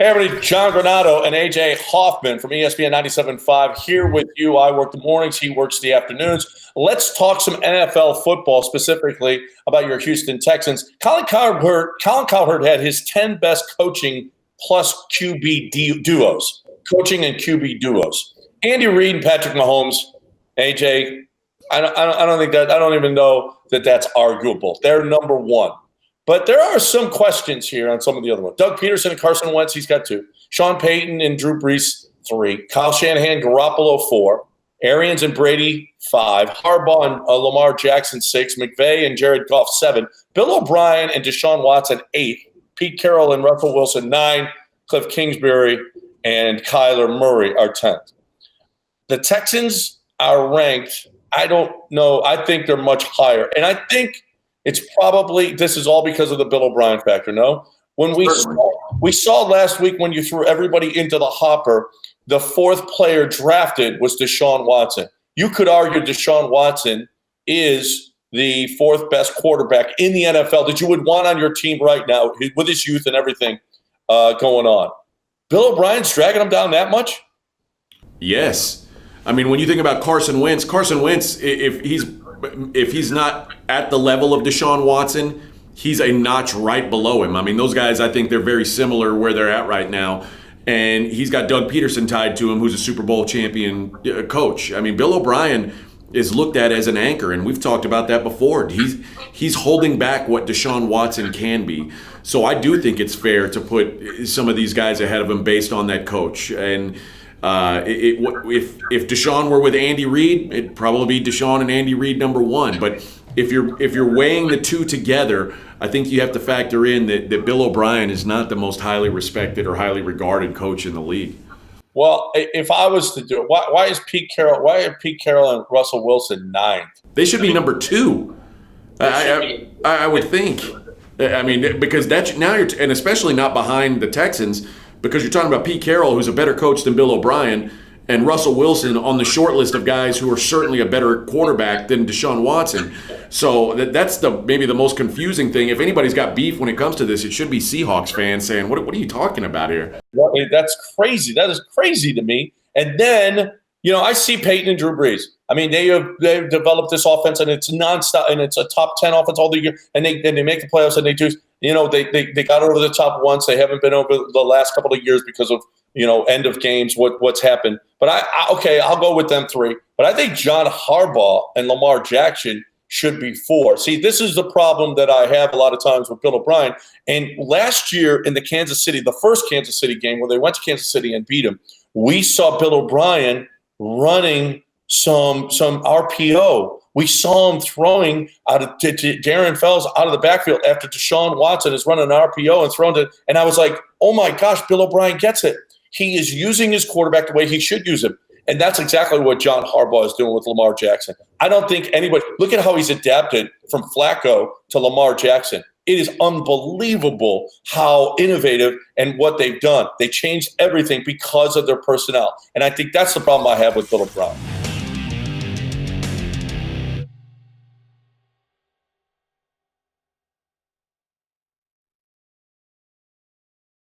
Hey, everybody, John Granato and AJ Hoffman from ESPN 97.5 here with you. I work the mornings, he works the afternoons. Let's talk some NFL football, specifically about your Houston Texans. Colin Cowherd had his 10 best coaching plus QB duos, coaching and QB duos. Andy Reid and Patrick Mahomes, AJ, I don't even know that that's arguable. They're number one. But there are some questions here on some of the other ones. Doug Peterson and Carson Wentz, he's got 2. Sean Payton and Drew Brees, 3. Kyle Shanahan, Garoppolo, 4. Arians and Brady, 5. Harbaugh and Lamar Jackson, 6. McVay and Jared Goff, 7. Bill O'Brien and Deshaun Watson, 8. Pete Carroll and Russell Wilson, 9. Cliff Kingsbury and Kyler Murray are 10th. The Texans are ranked, I don't know, I think they're much higher. And I think it's probably, this is all because of the Bill O'Brien factor, no? When we saw last week when you threw everybody into the hopper, the 4th player drafted was Deshaun Watson. You could argue Deshaun Watson is the 4th best quarterback in the NFL that you would want on your team right now with his youth and everything going on. Bill O'Brien's dragging him down that much? Yes. I mean, when you think about Carson Wentz, if he's not at the level of Deshaun Watson, he's a notch right below him. I mean, those guys, I think they're very similar where they're at right now. And he's got Doug Peterson tied to him, who's a Super Bowl champion coach. I mean, Bill O'Brien is looked at as an anchor, and we've talked about that before. He's holding back what Deshaun Watson can be. So I do think it's fair to put some of these guys ahead of him based on that coach. And if Deshaun were with Andy Reid, it'd probably be Deshaun and Andy Reid number 1. But if you're weighing the two together, I think you have to factor in that Bill O'Brien is not the most highly respected or highly regarded coach in the league. Well, if I was to do it, why are Pete Carroll and Russell Wilson 9th? They should be number 2. I would think. I mean, because that's now and especially not behind the Texans. Because you're talking about Pete Carroll, who's a better coach than Bill O'Brien, and Russell Wilson on the short list of guys who are certainly a better quarterback than Deshaun Watson. So that's maybe the most confusing thing. If anybody's got beef when it comes to this, it should be Seahawks fans saying, what are you talking about here? Well, that's crazy. That is crazy to me. And then, I see Peyton and Drew Brees. I mean, they've developed this offense, and it's nonstop, and it's a top 10 offense all the year, and they make the playoffs, and they do. They got over the top once. They haven't been over the last couple of years because of end of games, what's happened. But I'll go with them 3. But I think John Harbaugh and Lamar Jackson should be 4. See, this is the problem that I have a lot of times with Bill O'Brien. And last year in the first Kansas City game, when they went to Kansas City and beat them, we saw Bill O'Brien running some RPO. We saw him throwing out of Darren Fells out of the backfield after Deshaun Watson is running an RPO and throwing it. And I was like, oh my gosh, Bill O'Brien gets it. He is using his quarterback the way he should use him. And that's exactly what John Harbaugh is doing with Lamar Jackson. I don't think anybody – look at how he's adapted from Flacco to Lamar Jackson. It is unbelievable how innovative and what they've done. They changed everything because of their personnel. And I think that's the problem I have with Bill O'Brien.